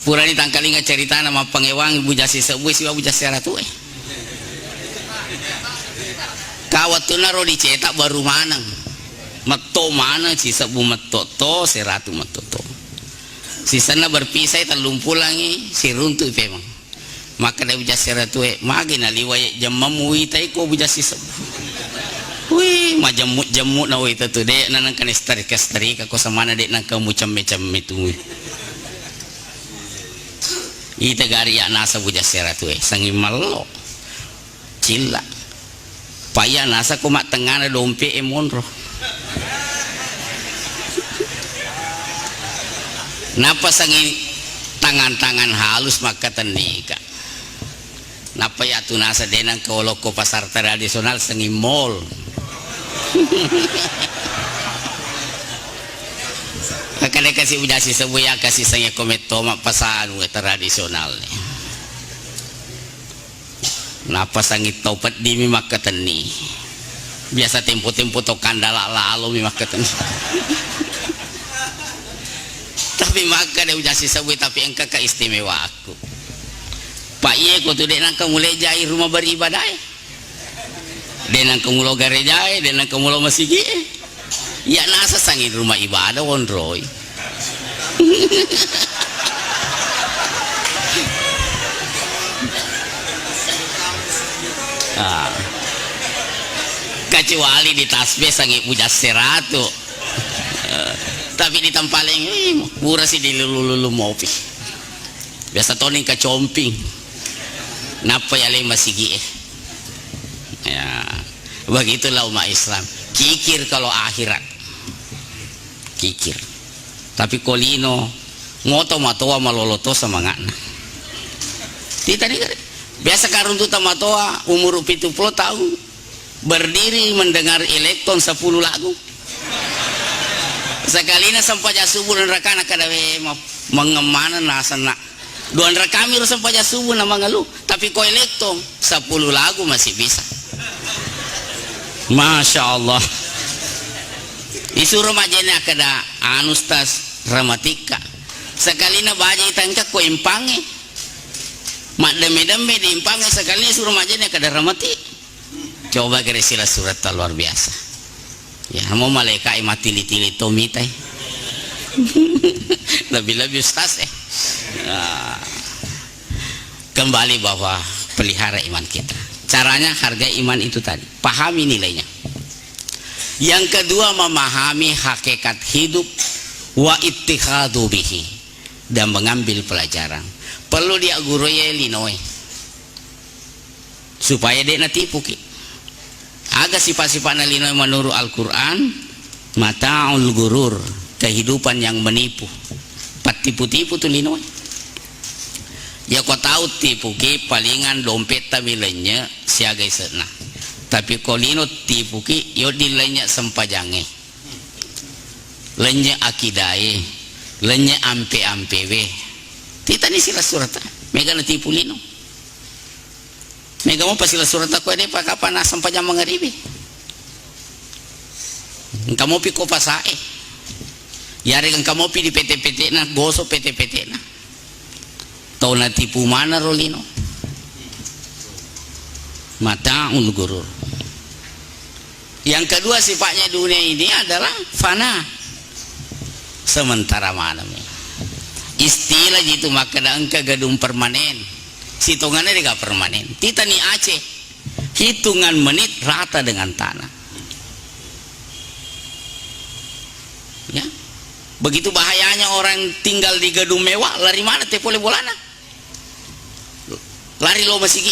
pura ni tangkalinga cerita nama pangewang bujasi sebuah si bujasi ratu kawat tu naro dicetak baru manang meto mana si sebu meto to si ratu meto to si sana berpisah terlumpul lagi si runtuh memang maka dia bujasi ratu magin aliway jam mamui tai ko bujasi sebu wih majemut na wih tu dek nanang kanestari kako samana dek nang kamu cem itu ita gari ya nasa bujasi ratu sangi malo cila payah nasa kumak tengah na dompe monro napa sangi tangan-tangan halus maka tenika napa ya tu nasa denang koloko pasar tradisional sangi mall kakak kasih bujasi sebuah kasih sangi komet tomak pasan tradisional nih napa sangi topat di mimak keteni biasa tempo-tempo to kandala lalu mimak keteni tapi maka dia bujasi sebuah tapi engkau keistimewa aku pak iya kau tu dek nang mulai jahit rumah beribadah dek nang mulai garejai dek nang mulai masjid ya nasa sangi rumah ibadah wondroy kecuali di tasbih sangi puja seratu tapi di tampaling murah sih di lulu mopi biasa toning kecomping napa ya lima sigi ya begitulah umat Islam kikir kalau akhirat kikir tapi kolino ngoto matoa maloloto sama ngana tadi biasa karun tu tamatoa umur 70 tahun berdiri mendengar elektron 10 lagu sekalinya sampai subuh dan rakana kadawe mengemana nasana duan rakami sampai subuh nama ngalu tapi ko elektron 10 lagu masih bisa Masya Allah isuruh majena kada anustas ramatika sekalina baja itangka ko impange mak deme-deme diimpange sekalina suruh majena kada ramati coba kira sila surat luar biasa ya mau malaikat mati tili tomitai lebih ustaz kembali bahwa pelihara iman kita caranya harga iman itu tadi pahami nilainya yang kedua memahami hakikat hidup wa ittikhadu bihi dan mengambil pelajaran perlu dia guru ye linoy supaya dia natipu ki aga sifat-sifat linoy menurut Al-Quran mata'ul gurur kehidupan yang menipu patipu-tipu tuh linoy ya kau tahu tipu ki palingan dompet tamilenya siagai senah tapi kolino tipu ki yo dilenya sempajange lenya akidai lenya ampe-ampe we tita ni sila surata mega na tipu lino mega mo pa sila surata ko ade pa kapan na sampajang mangaribi engkau pi ko pasae yari engkau pi di PT-PT na goso PT-PT na tau na tipu mana rolino mata'ul gurur yang kedua sifatnya dunia ini adalah fana sementara mana istilah gitu maka angka gedung permanen hitungannya juga permanen kita nih Aceh hitungan menit rata dengan tanah ya begitu bahayanya orang tinggal di gedung mewah lari mana teh boleh bolana lari lo masih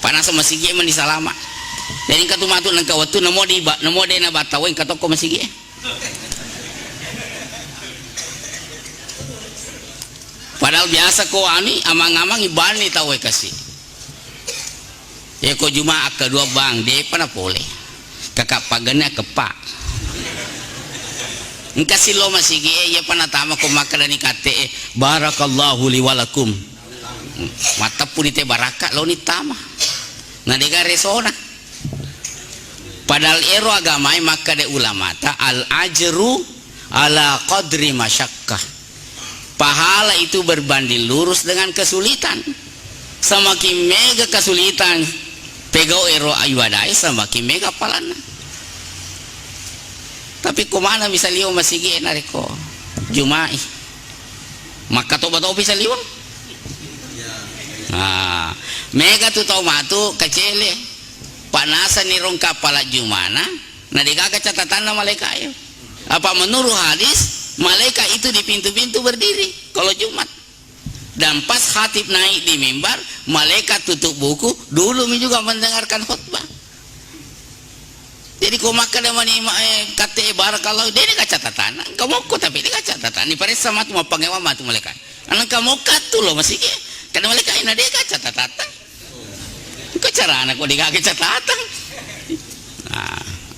panas masih gie mandi salama jadi katu matu nang kawatu namo de na batawen katoko masih gie padahal biasa ko ani amang-amang ibani tawe kasih ya ko jumaah kedua bang de pana boleh kakak pagana kepak engkasi lo masih gie ya pana tama ko makadani kate barakallahu liwalakum mata pun ite baraka lo ni tama nah dega resona padahal ero agama maka de ulama ta al ajru ala qadri masyakkah pahala itu berbanding lurus dengan kesulitan. Semakin mega kesulitan pegau ero aywadai semakin mega palana. Tapi kumana bisa liu masigi nariko Jumai maka tobat bisa liu. Nah, mega tu tau matu kecele panasan ni rong kapala Jumana na digaga catatan na malaikat ayo. Apa menurut hadis malaikat itu di pintu-pintu berdiri kalau Jumat. Dan pas khatib naik di mimbar, malaikat tutup buku, dulu juga mendengarkan khutbah. Jadi kau makan dengan kata barakallah, dia ni catatan. Kau mau kau tapi dia catatan. Ni paris sama tu mau panggil mama tu malaikat. Anak kamu katu loh masih ke? Karena malaikat ini dia catatan. Kau cara anak kau dia catatan.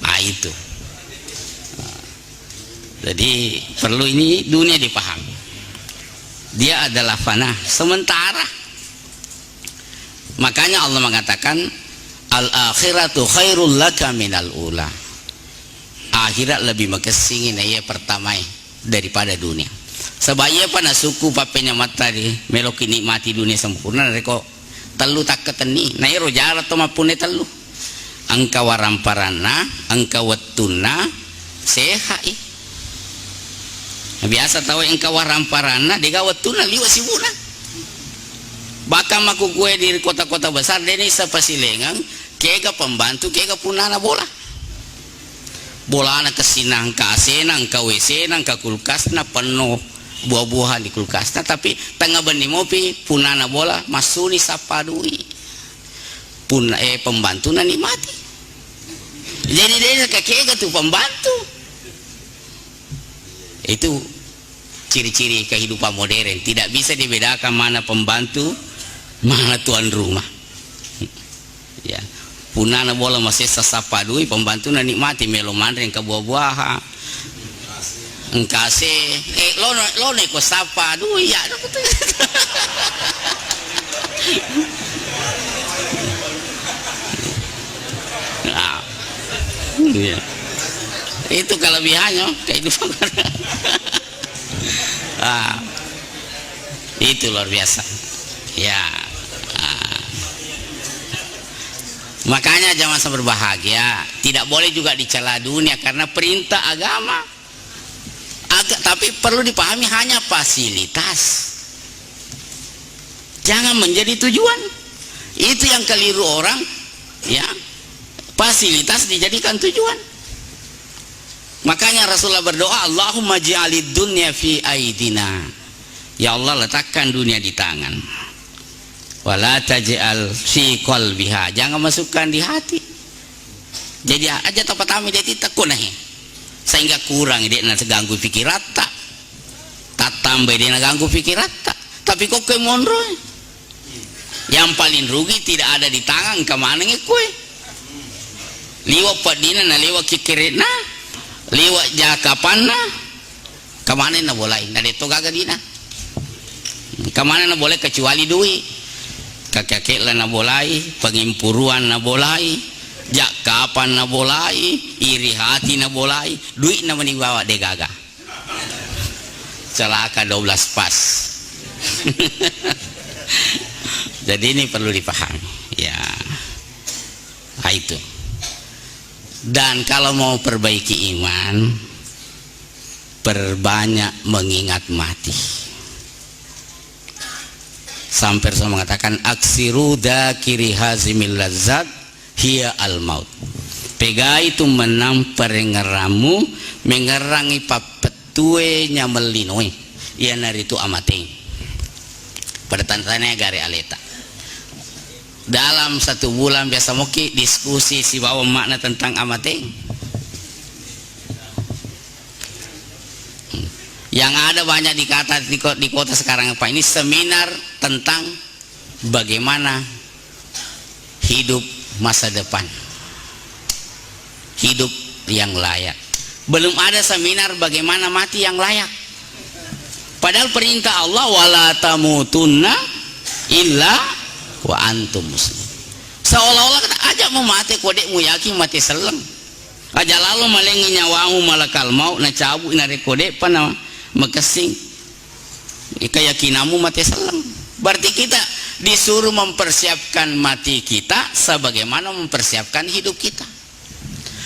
Nah itu. Jadi perlu ini dunia dipahami. Dia adalah fana sementara. Makanya Allah mengatakan al-akhiratu khairul laka minal ula. Akhirat lebih makasingin ya pertama daripada dunia. Sebab ia pana suku papenya mata di meloki nikmati dunia sempurna reko telu tak keteni. Na iro jarat to mapune telu. Angka waramparana, angka wattuna sehai. Biasa tahu engkau waramparana digawat tuna liwa sibuna. Bakal maku gue di kota-kota besar deni sapasilengang kega pembantu kega punana bola. Bola anak kesinang ka asenang ka WC nang ka kulkasna penuh buah-buahan di kulkasna tapi tengah benih mopi punana bola masuni sapadui. Pembantu na nikmati. Jadi dia kega tuh pembantu. Itu ciri-ciri kehidupan modern, tidak bisa dibedakan mana pembantu mana tuan rumah. Ya, punana bola masih sasapadui pembantu na nikmati melo mandring ke buah-buahan engkase lo neko sapadui ya nah, ya. Itu kelebihannya kehidupan. Itu luar biasa ya. Makanya jangan sampai berbahagia, tidak boleh juga dicela dunia karena perintah agama. Tapi perlu dipahami hanya fasilitas, jangan menjadi tujuan. Itu yang keliru orang ya, fasilitas dijadikan tujuan. Makanya Rasulullah berdoa, Allahumma ja'alid dunya fi aidina. Ya Allah, letakkan dunia di tangan. Wala taj'al fi qalbiha. Jangan masukkan di hati. Jadi aja tempat kami dia tidak kunahi. Sehingga kurang dia nak ganggu pikiran tak. Tak tambah dia nak ganggu pikiran tak. Tapi kok kue monro. Yang paling rugi tidak ada di tangan kemana kue. Liwa padina na liwa kikirina. Liwat jakapan na kemana na boleh na dito gagadina kemana na boleh kecuali duit kakek lah na boleh pengimpuruan na boleh jakapan na boleh iri hati na boleh duit na menibawa de gaga celaka 12 pas. Jadi ini perlu dipahami ya. Nah, itu. Dan kalau mau perbaiki iman, perbanyak mengingat mati. Sampai Rasul mengatakan aksiru dzakiri hazimil lazzat hiya al maut. Pegai itu menampar ngeramu mengerangi papetue nyamelinoi. Ia nari itu amating. Pada tanda-tandanya gare aleta. Dalam 1 bulan biasa moki diskusi si bawa makna tentang amating. Yang ada banyak dikata di kota sekarang apa ini seminar tentang bagaimana hidup masa depan, hidup yang layak. Belum ada seminar bagaimana mati yang layak. Padahal perintah Allah wala tamutunna illa wa antum muslim. Seolah-olah kata ajak mau mati kodek mu yakin mati seleng. Aja lalu malengi nyawamu malakal maut na cabut na kodek pana makasing. Keyakinamu mati selang. Berarti kita disuruh mempersiapkan mati kita sebagaimana mempersiapkan hidup kita.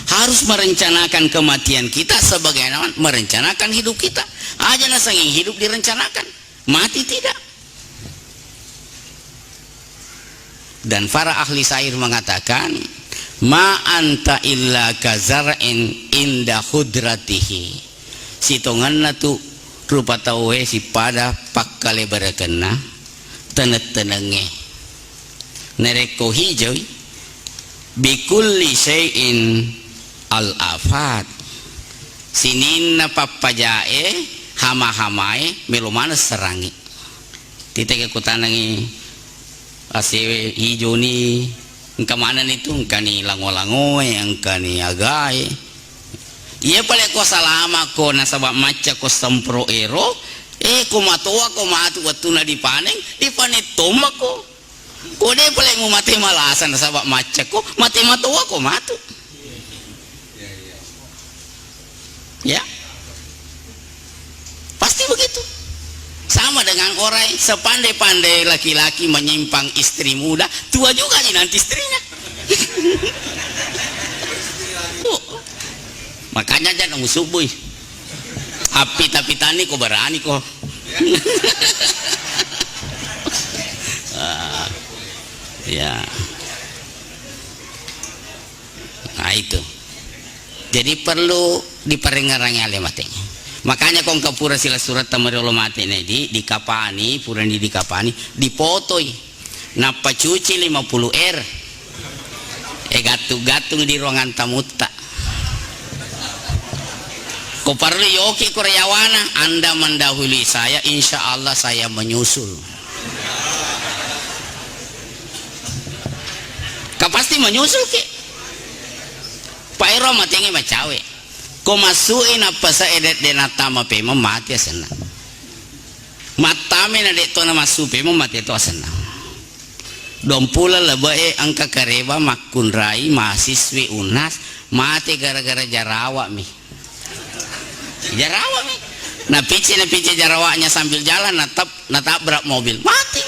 Harus merencanakan kematian kita sebagaimana merencanakan hidup kita. Aja nasanging hidup direncanakan, mati tidak. Dan para ahli syair mengatakan, ma anta illa kazar'in inda hudratihi. Sitonganna tu rupa tawe si pada pakkale barakena tenet-tenenge nereko hijau bikulli syai'in al-afat sininna papajae hama-hamae melumana serangi titeke kutanangi ase hijau ni kemana itu engkani lango-lango engkani agai iya pale ko salama ko nasabab maca ko sempro ero ko matoa ko matu watuna dipaneng toma ko kode pale mo mate malasan nasabab maca ko mate matoa ko matu ya pasti begitu. Sama dengan orang sepandai-pandai laki-laki menyimpang istri muda, tua juga nih nanti istrinya. Makanya jangan subuh api tapi tani kok berani kok. Ya, nah itu. Jadi perlu diperengarangi oleh matanya. Makanya kong kapura sila surat tamarolo mati di kapani purani di kapani dipotoi napa cuci 50 gatung-gatung di ruangan tamuta ko parli yoki koryawana Anda mendahului saya insya Allah saya menyusul pasti menyusul ke Pak Ero matingi macawe ko masukin apa sa edet denata mape mati senang matame na deto na masupe mati to senang dompula lebae angka kareba makun rai mahasiswi unas mati gara-gara jarawa mi na pici jarawanya sambil jalan natabrak mobil mati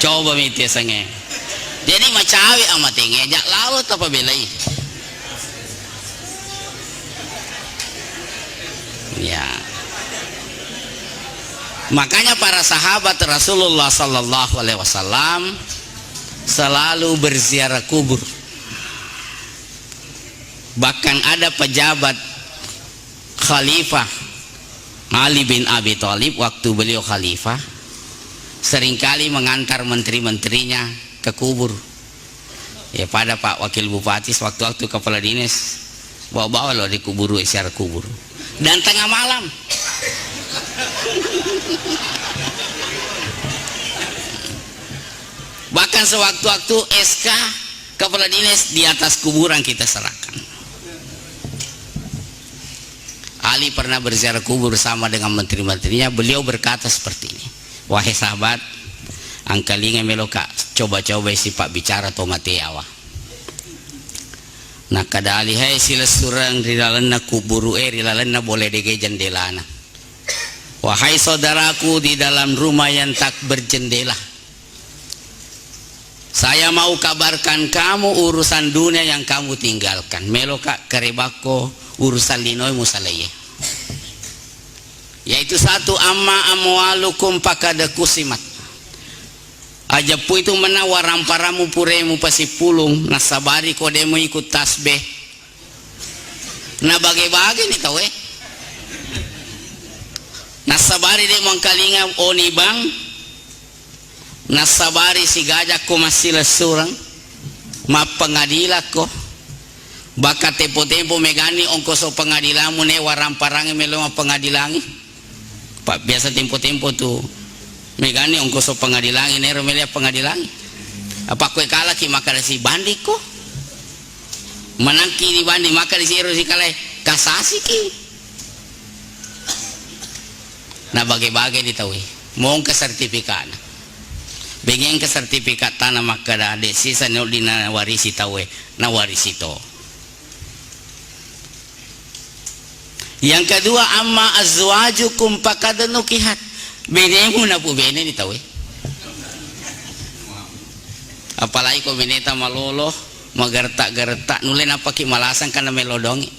coba miti sange. Jadi macawi amat ngejak lalu apa belai ya. Makanya para sahabat Rasulullah sallallahu alaihi wasallam selalu berziarah kubur. Bahkan ada pejabat Khalifah Ali bin Abi Thalib waktu beliau khalifah seringkali mengantar menteri-menterinya ke kubur ya pada Pak Wakil Bupati waktu-waktu kepala dinas bawa-bawa loh di kubur ziarah kubur dan tengah malam bahkan sewaktu-waktu SK kepala dinas di atas kuburan kita serahkan. Ali pernah berziarah kubur bersama dengan menteri-menterinya. Beliau berkata seperti ini, wahai sahabat angkalinga meloka coba-coba si Pak bicara to mateawa nah kada alihai sila surang rilalanna kuburu rilalanna boleh dege jendelana wahai saudaraku di dalam rumah yang tak berjendela saya mau kabarkan kamu urusan dunia yang kamu tinggalkan meloka kerebako urusan linoi musalaye yaitu satu amma amwalukum pakada kusimat aja pu itu menawar ramparamu puremu pasi pulung nasabari kodemu ikut tasbih na bage-bage nih tahu nasabari de mangkalinga oni bang nasabari si gajah ko masila surang mapangadila ko baka tempo-tempo megani ongkoso pengadilamu ne waramparang melo pengadilangi pak biasa tempo-tempo tuh megani ongkoso pengadilangi nero melia pengadilangi apa kue kalah ki maka si bandi ko menangki di bandi maka di siro si kalah kasasi ki nah bage-bage ditahui mau ke sertifikat bengen ke sertifikat tanah maka dah de sisa nol dina warisi tawe na warisi to Yang kedua, amma azwajukum faqad nukihat. Benemu na po bene ni tawe. Apalagi ko beneta malolo, magarta-garta, nulen apa ki malasan kana melodongi.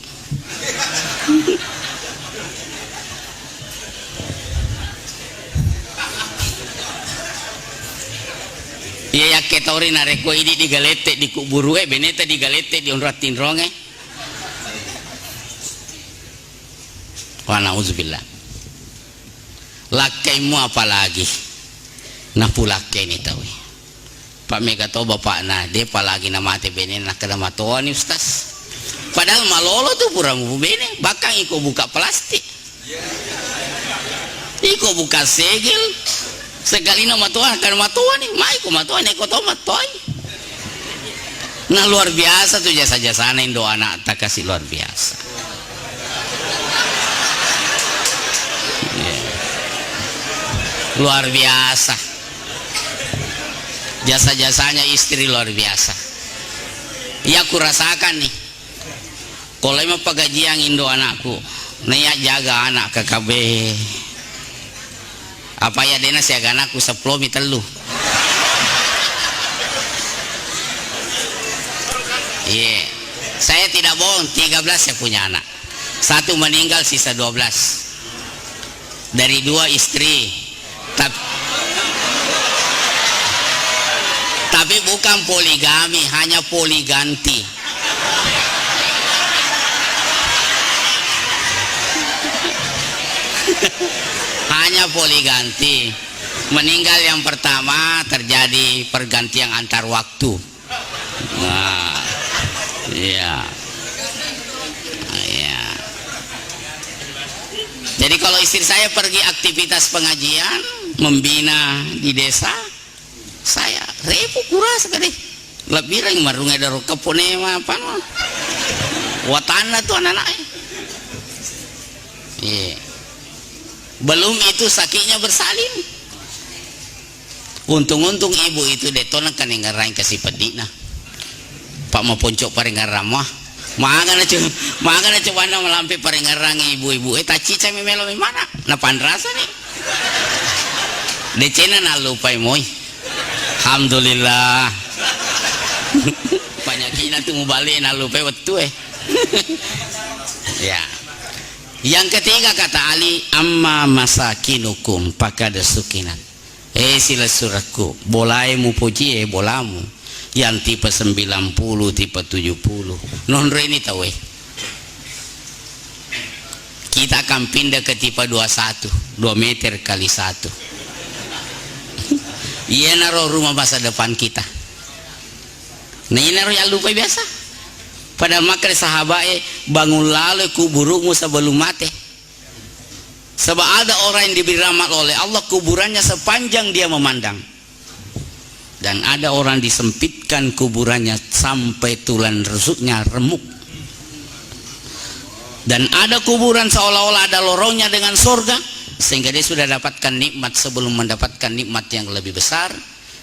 Iya yakke tauri nareko ini digalete di kuburu beneta digalete di onratin ronge. Wa nauzubillah. Lakaimu apalagi nah pulakke ni tahu Pak Mega tau bapak nah dia apalagi nama te bene nak kena matoa ni ustaz padahal malolo tuh purang bene bakang iko buka plastik iko buka segel sekali nama matoa kan matoa nih mai ko matoa nih ko tomat toy nah luar biasa tuh jasa-jasana Indo anak tak kasih luar biasa. Luar biasa jasa-jasanya istri luar biasa ya aku rasakan nih kalau emang pagajian Indo anakku nih jaga anak KKB apa ya dena siaga anakku 10 telu iya saya tidak bohong 13 saya punya anak satu meninggal sisa 12 dari 2 istri tapi bukan poligami hanya poliganti hanya poliganti meninggal yang pertama terjadi pergantian antar waktu nah iya iya jadi kalau istri saya pergi aktivitas pengajian membina di desa saya repu kuras sekali lebih ring marungnya dari keponema apa watana tuh anak-anaknya yeah. Belum itu sakitnya bersalin untung-untung ibu itu detonan kan yang ngarain kasih pedina pak mau poncok paringan ramah makanya coba melampi paringan rang ibu-ibu taci cami melo mana napan rasa nih decena na lupa moy alhamdulillah banyakina tuh mau balik na lupa waktu ya. Yang ketiga kata Ali amma masakinukum pakada sukinan sila suraku bolai mu puji bolamu yang tipe 90 tipe 70 non reni tahu kita akan pindah ke tipe 21 2 meter kali 1 iya naruh rumah masa depan kita nah ini naruh yang lupa biasa pada makanya sahabat bangun lalu kuburmu sebelum mati sebab ada orang yang diberi rahmat oleh Allah kuburannya sepanjang dia memandang dan ada orang disempitkan kuburannya sampai tulang rusuknya remuk dan ada kuburan seolah-olah ada lorongnya dengan surga sehingga dia sudah dapatkan nikmat sebelum mendapatkan nikmat yang lebih besar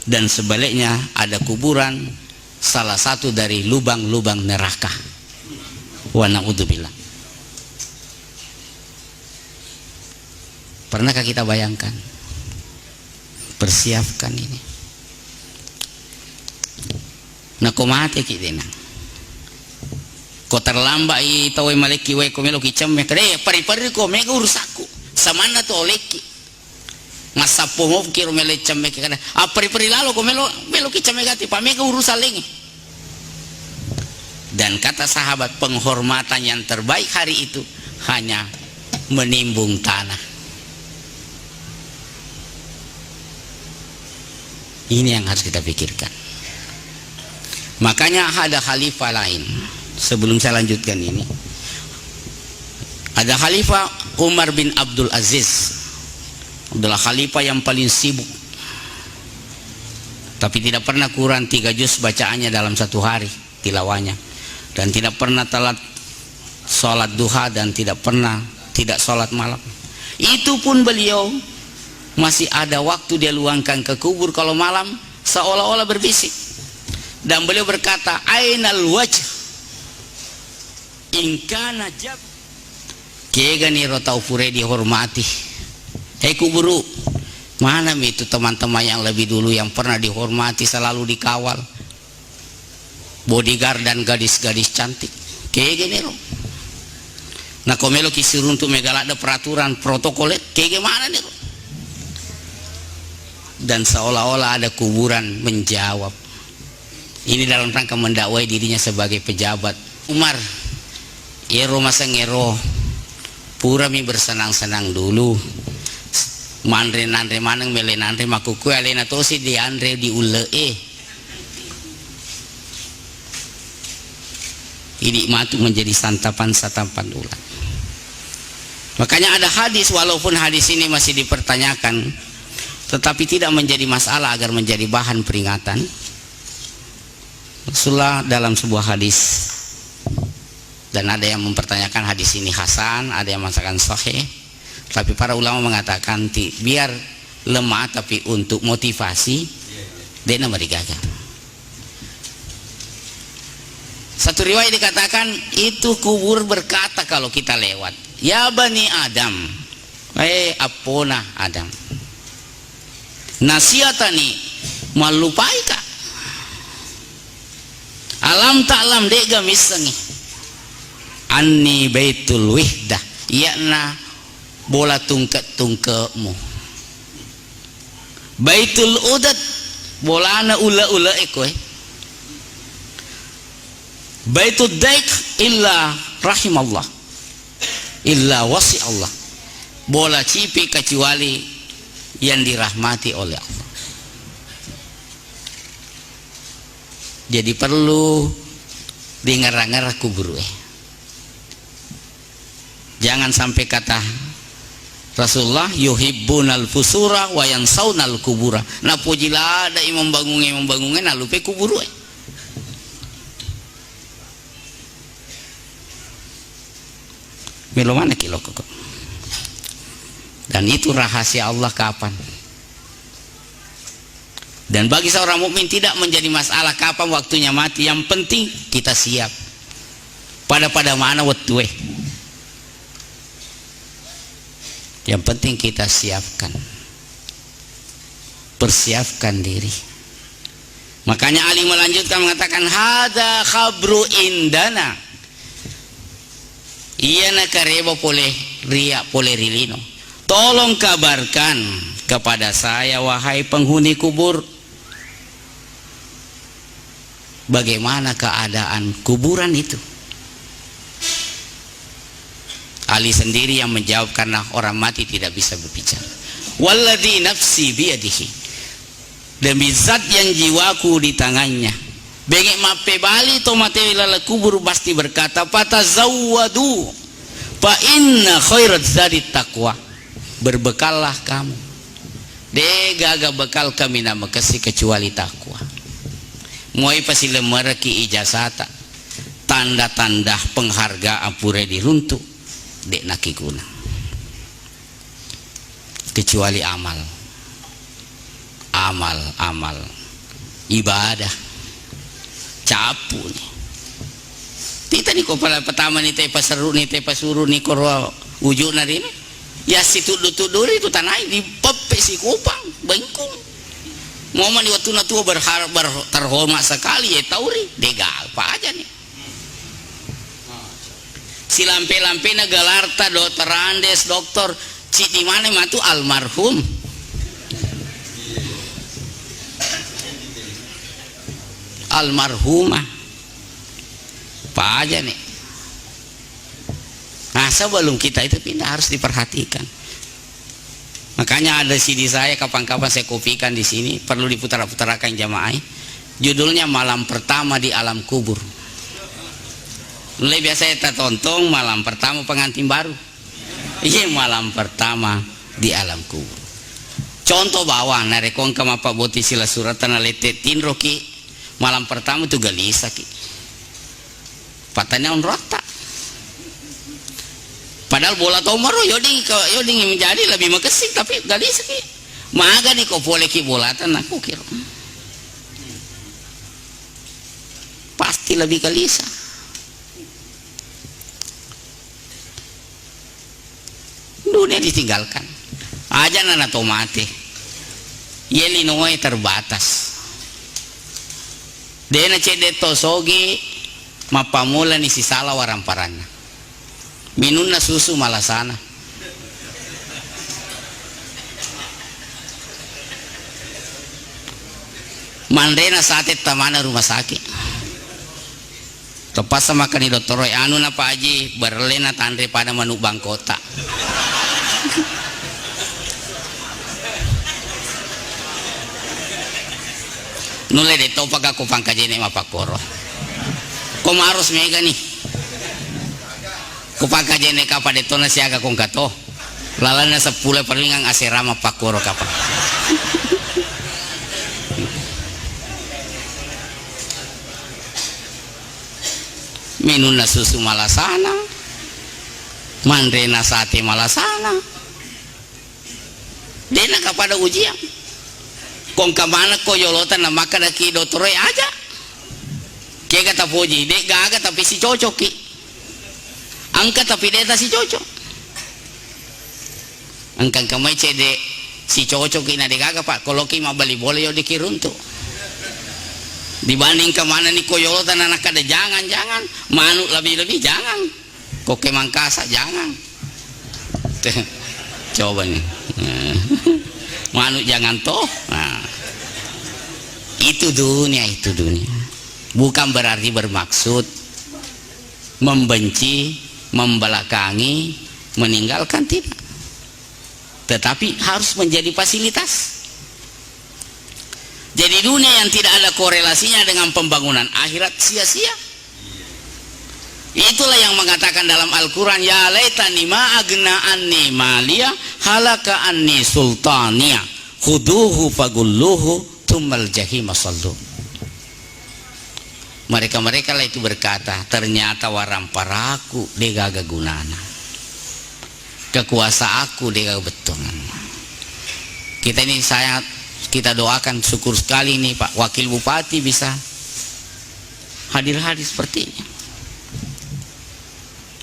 dan sebaliknya ada kuburan salah satu dari lubang-lubang neraka wa na'udzubillah. Pernahkah kita bayangkan persiapkan ini nah komate kita ko terlambat tahu maleki we ko melo kicam me kare pari-pari ko mega urusaku samana to oleki masa pomo kiro mele chame kana apri lalu ko melo kicam mega ti pamega urusan lagi dan kata sahabat penghormatan yang terbaik hari itu hanya menimbung tanah. Ini yang harus kita pikirkan. Makanya ada khalifah lain. Sebelum saya lanjutkan ini, ada khalifah Umar bin Abdul Aziz, adalah khalifah yang paling sibuk, tapi tidak pernah kurang 3 juz bacaannya dalam satu hari tilawahnya, dan tidak pernah telat sholat duha dan tidak pernah tidak sholat malam. Itu pun beliau masih ada waktu dia luangkan ke kubur kalau malam, seolah-olah berbisik, dan beliau berkata, ainal wajh in kana jab, Kega nih rotau pure dihormati. Hei kuburu, mana itu teman-teman yang lebih dulu yang pernah dihormati, selalu dikawal, bodyguard dan gadis-gadis cantik. Kega nih ro. Nah komelo kisir untuk megala ada peraturan protokolet. Kega mana nih ro. Dan seolah-olah ada kuburan menjawab. Ini dalam rangka mendakwai dirinya sebagai pejabat. Umar, ero masa ngero. Pura mi bersenang-senang dulu. Mandre nandre manang mele nandre makuku alena tosi di andre di ule ini matu menjadi santapan ulat. Makanya ada hadis, walaupun hadis ini masih dipertanyakan, tetapi tidak menjadi masalah agar menjadi bahan peringatan. Rasulullah dalam sebuah hadis, dan ada yang mempertanyakan hadis ini hasan, ada yang mengatakan sahih, tapi para ulama mengatakan biar lemah tapi untuk motivasi dia nama digagal. Satu riwayat dikatakan itu kubur berkata kalau kita lewat, ya bani Adam, apona Adam, nasihatani malupai ka alam ta'lam dega misangi anni baitul wihdah, yakna bola tungke-tungkemu, baitul udat bolana ula-ula ekoy, baitul daik illa rahimallah illa wasi Allah, bola cipi kecuali yang dirahmati oleh Allah. Jadi perlu dengar-dengar kubur. Jangan sampai kata Rasulullah yuhibbunal fusura wa yansaunal kubura. Nah pujila ada imam bangunge na lupa kubur. Melo mana kilo kok. Dan itu rahasia Allah kapan. Dan bagi seorang mukmin tidak menjadi masalah kapan waktunya mati, yang penting kita siap. Pada mana waktu. Yang penting kita siapkan, persiapkan diri. Makanya Ali melanjutkan mengatakan hada khabru indana, iya nakarebo pole ria pole rilino, tolong kabarkan kepada saya wahai penghuni kubur, bagaimana keadaan kuburan itu. Ali sendiri yang menjawab karena orang mati tidak bisa berbicara. Walladzi nafsi biyadihi, demi zat yang jiwaku di tangannya. Bengek mape bali to mate lala kubur pasti berkata fatazawwadu fa inna khairat zadi taqwa. Berbekallah kamu. Gaga bekal kami nama kasih kecuali takwa. Muai pasti lemeraki ijazata. Tanda-tanda penghargaan pure diruntuk. Dek naki guna kecuali amal ibadah capu nih kita nih kepala pertama nih teh paseru nih teh pasuru nih korwa ujung nari nih ya si tudur itu tanah di pepe si kupang bengkung momen di waktu natua berharap terhormat sekali ya tauri dega apa aja nih si lampe-lampe nagalarta dokter Andes dokter citi mana matu almarhum almarhumah apa aja nih. Nah sebelum kita itu pindah harus diperhatikan. Makanya ada CD saya kapan-kapan saya kopikan di sini, perlu diputar-putarakan jamaah. Judulnya Malam Pertama di Alam Kubur. Mulai biasa kita tonton malam pertama pengantin baru. Iya malam pertama di alam kubur. Contoh bawah narekong kama Pak Boti sila suratan letetin roki malam pertama tu galisa ki. Patanya on rata. Padahal bola tomaro yoding menjadi lebih makesik tapi galisa ki. Maga nih kok boleh ki bolatan aku kira. Pasti lebih galisa. dunia ditinggalkan aja nana tomate yeli noe terbatas dena cede tosogi mapamula ni sisala waramparana minunna susu malasana mandena sate tamana rumah sakit tepas sama kani dokter Roy anu na Pak Haji berlena tandre pada manuk bangkota nule de topak aku pangkajene mapakoro komaros mega nih kupangkajene kapadetona siaga kong kato lalana 10 perlingang aserama pakoro kapan minuna susu malasana mandrena sate malasana dena kapada ujian kong kamana ko yolotan na maka daki doktore aja kaya kata puji dek gaga tapi si cocok ki angka tapi deta si cocok angkang kamay cede si cocok ki na dek gaga pak kalau ki mabali boleh yo dikirunto dibanding kemana nih koyolotan anak kada jangan manuk lebih jangan kok kemangkasa jangan coba nih manuk jangan toh nah, itu dunia bukan berarti bermaksud membenci membelakangi meninggalkan tidak tetapi harus menjadi fasilitas. Jadi dunia yang tidak ada korelasinya dengan pembangunan akhirat sia-sia. Itulah yang mengatakan dalam Al-Quran ya laitani ma agna anni maliya halaka anni sultaniya khuduhu fagulluhu tummal jahima sallu. Mereka-mereka lah itu berkata ternyata waramparaku degaga gunana kekuasa aku degaga betul. Kita ini kita doakan syukur sekali nih Pak Wakil Bupati bisa hadir-hadir sepertinya.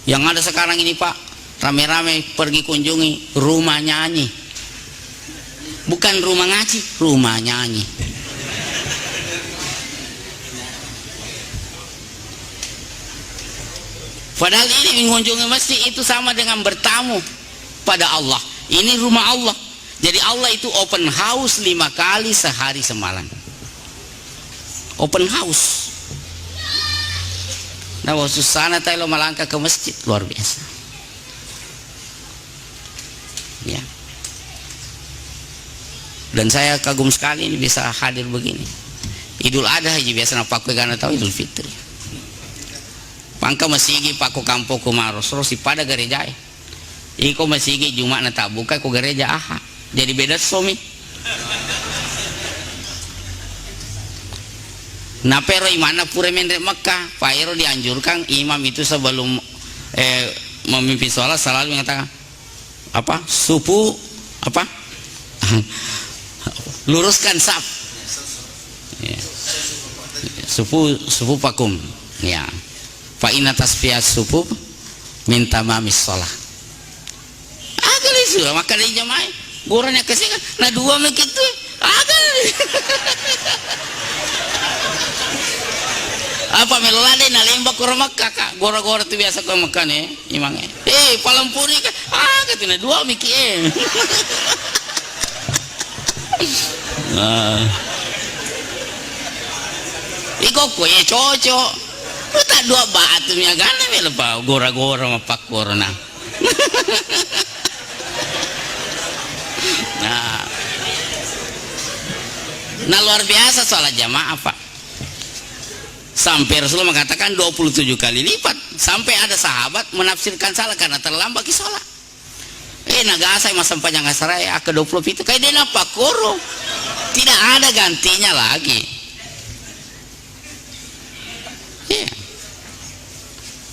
Yang ada sekarang ini Pak rame-rame pergi kunjungi rumah nyanyi, bukan rumah ngaji, rumah nyanyi. Padahal ini mengunjungi masjid itu sama dengan bertamu pada Allah. Ini rumah Allah. Jadi Allah itu open house 5 kali sehari semalam. Open house. Nah, waktu sana tayo melangkah ke masjid luar biasa. Ya. Dan saya kagum sekali ini bisa hadir begini. Idul Adha aja biasa nak karena tahu Idul Fitri. Pangka masigi paku kampo kumaros terus pada gereja. Iko masigi Jumat na tak buka ko gereja aha. Jadi beda suami. Nah pero imana pura mendre Mekah, Pak Ero dianjurkan imam itu sebelum memimpin sholat selalu mengatakan apa? Supu apa? Luruskan saf. Ya. Supu pakum. Ya. Fa inna tasfiyat supu minta mamis sholat. Agak isu maka di jamaah. Goranya kesini kan, nah 2 begitu, agak. Apa melolade na lembak kurang kakak, gora-gora tu biasa kau makan imangnya. Palampuri kan, agak tu na 2 mikir. Iko kue cocok, kita 2 batu miya gana melebau, gora-gora mapak corona. Nah luar biasa sholat jamaah Pak. Sampai Rasulullah mengatakan 27 kali lipat. Sampai ada sahabat menafsirkan salah karena terlambat ke sholat. Nagasay masampanyang asaray ke 20 itu kayak dia apa koro. Tidak ada gantinya lagi. Yeah.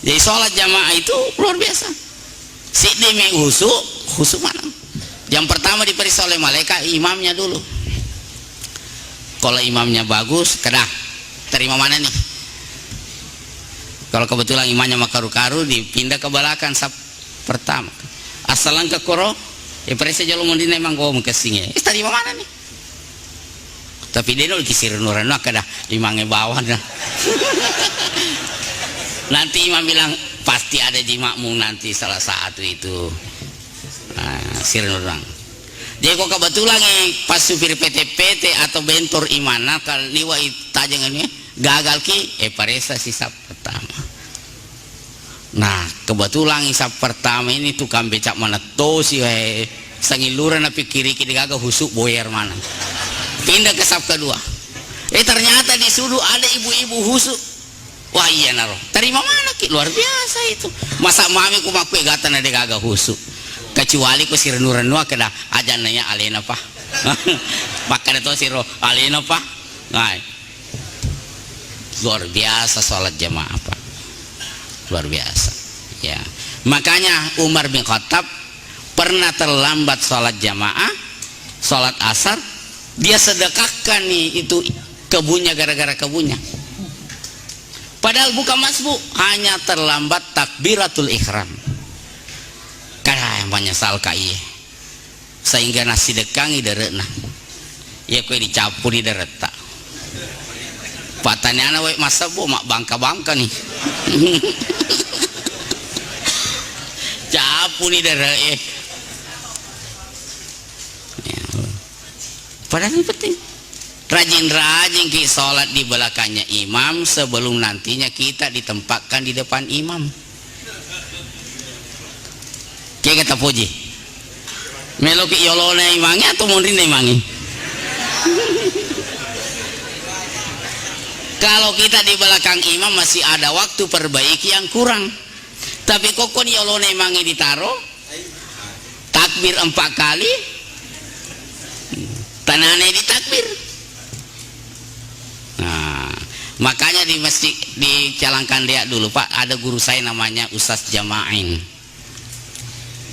Jadi sholat jamaah itu luar biasa. Si demi khusyuk mana? Yang pertama diperiksa oleh malaikat imamnya dulu. Kalau imamnya bagus, kedah terima mana nih? Kalau kebetulan imamnya makaru-karu dipindah ke belakang saf pertama. asalan ke koro presa jalo mau dina emang gua mengkesingnya tadi mana nih tapi dia nol kisir nuran kada imangnya bawah nah. Nanti imam bilang pasti ada jimakmu nanti salah satu itu sir nurang. Jadi kok kebetulan pas supir PT-PT atau bentor imana kalau liwa tajangannya gagal ki paresa sisa pertama. Nah kebetulan isap pertama ini tukang becak mana tuh sih sangiluran tapi kiri gagal husuk boyer mana. Pindah ke sap kedua. Ternyata disuruh ada ibu-ibu husuk. Wah iya naro. Terima mana ki luar biasa itu. Masa mami ku makwe gatan ada gagal husuk. Kecuali ku sir nuranua kena aja nanya alena pak maka itu siro alena pak nah, luar biasa sholat jamaah pak luar biasa ya makanya Umar bin Khattab pernah terlambat sholat jamaah sholat asar dia sedekahkan nih itu kebunnya gara-gara kebunnya padahal bukan masbuk hanya terlambat takbiratul ihram yang menyesal kai sehingga nasi dekangi derena ya kue dicapu di dereta patanya anak masa bu mak bangka nih capu nih dereta ya. Padahal ini penting rajin-rajin ki sholat di belakangnya imam sebelum nantinya kita ditempatkan di depan imam. Kayak kata puji meloki yolona imangi atau mundin imangi kalau kita di belakang imam masih ada waktu perbaiki yang kurang tapi kokon yolona imangi ditaruh takbir 4 kali tanahnya ditakbir nah makanya di masjid di Calangkan Dea dulu pak ada guru saya namanya Ustaz Jamain.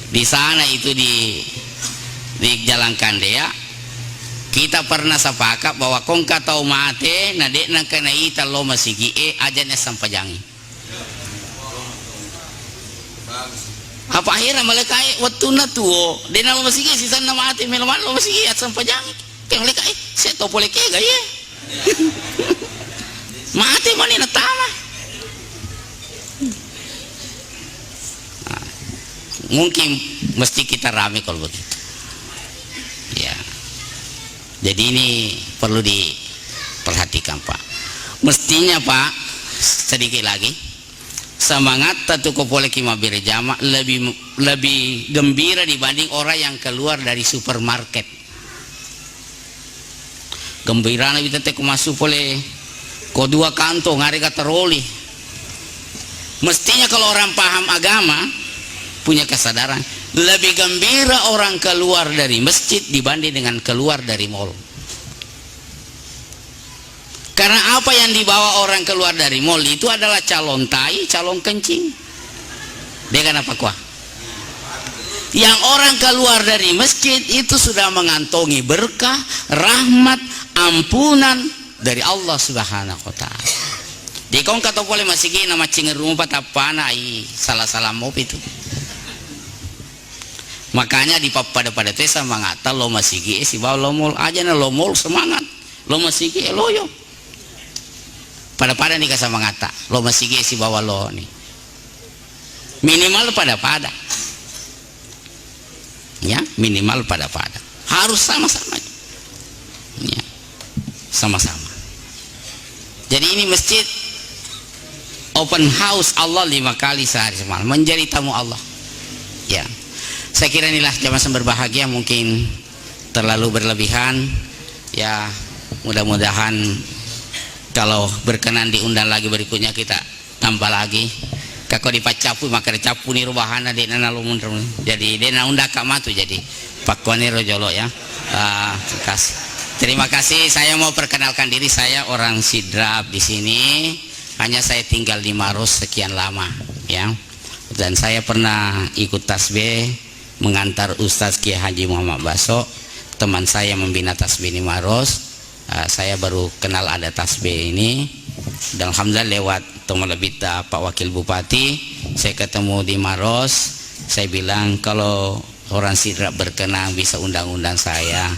Di sana itu di Jalan Kandea kita pernah sepakat bahwa kongka tau mate nadek nang kena ita lo masigi ajannya sampajangi apa akhirnya mereka waktu na tuo de na lo masigi sisa na mate meloman lo masigi at sampajangi kaya mereka saya tau boleh kaya gaya mate mana na tama mungkin mesti kita rame kalau begitu ya jadi ini perlu diperhatikan pak mestinya pak sedikit lagi semangat tatu kopolek ima berjamaah lebih gembira dibanding orang yang keluar dari supermarket gembira nabi tete masuk oleh ko 2 kantong hari kata roli mestinya kalau orang paham agama punya kesadaran lebih gembira orang keluar dari masjid dibanding dengan keluar dari mall karena apa yang dibawa orang keluar dari mall itu adalah calon tai calon kencing dia kan apa kuah yang orang keluar dari masjid itu sudah mengantongi berkah rahmat ampunan dari Allah Subhanahu wa ta'ala di kong kata boleh masih gini nama cinger rumah tapana salah-salah mop itu makanya di pada tesa mengata lo masih si bawa lo mol aja na lo mol semangat lo masih lo yo pada nih kasih mengata lo masih si bawa lo nih minimal pada ya minimal pada harus sama-sama ya sama-sama jadi ini masjid open house Allah 5 kali sehari semalam menjadi tamu Allah ya saya kira inilah jamaah berbahagia mungkin terlalu berlebihan ya mudah-mudahan kalau berkenan diundang lagi berikutnya kita tambah lagi kako dipacapu maka dicapu nih rubahana di nana lumundur jadi dena unda kamatu jadi pakuani rojolo ya terima kasih saya mau perkenalkan diri saya orang Sidrap di sini hanya saya tinggal di Maros sekian lama ya dan saya pernah ikut tasbih mengantar Ustadz Kiai Haji Muhammad Baso teman saya membina tasbih di Maros saya baru kenal ada tasbih ini dan alhamdulillah lewat teman lebih Pak Wakil Bupati saya ketemu di Maros Saya bilang kalau orang Sidrap berkenan bisa undang-undang saya,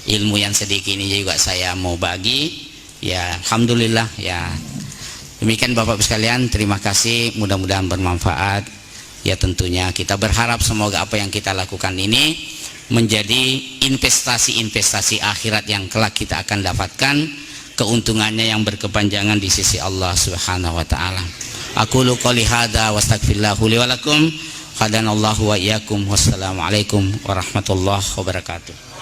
ilmu yang sedikit ini juga saya mau bagi. Ya alhamdulillah ya. Demikian Bapak Ibu sekalian, terima kasih, mudah-mudahan bermanfaat. Ya tentunya kita berharap semoga apa yang kita lakukan ini menjadi investasi-investasi akhirat yang kelak kita akan dapatkan keuntungannya yang berkepanjangan di sisi Allah Subhanahu wa taala. Aqulu qouli hadza wa astaghfirullahu li wa lakum. Hadanallahu wa iyyakum. Wassalamualaikum warahmatullahi wabarakatuh.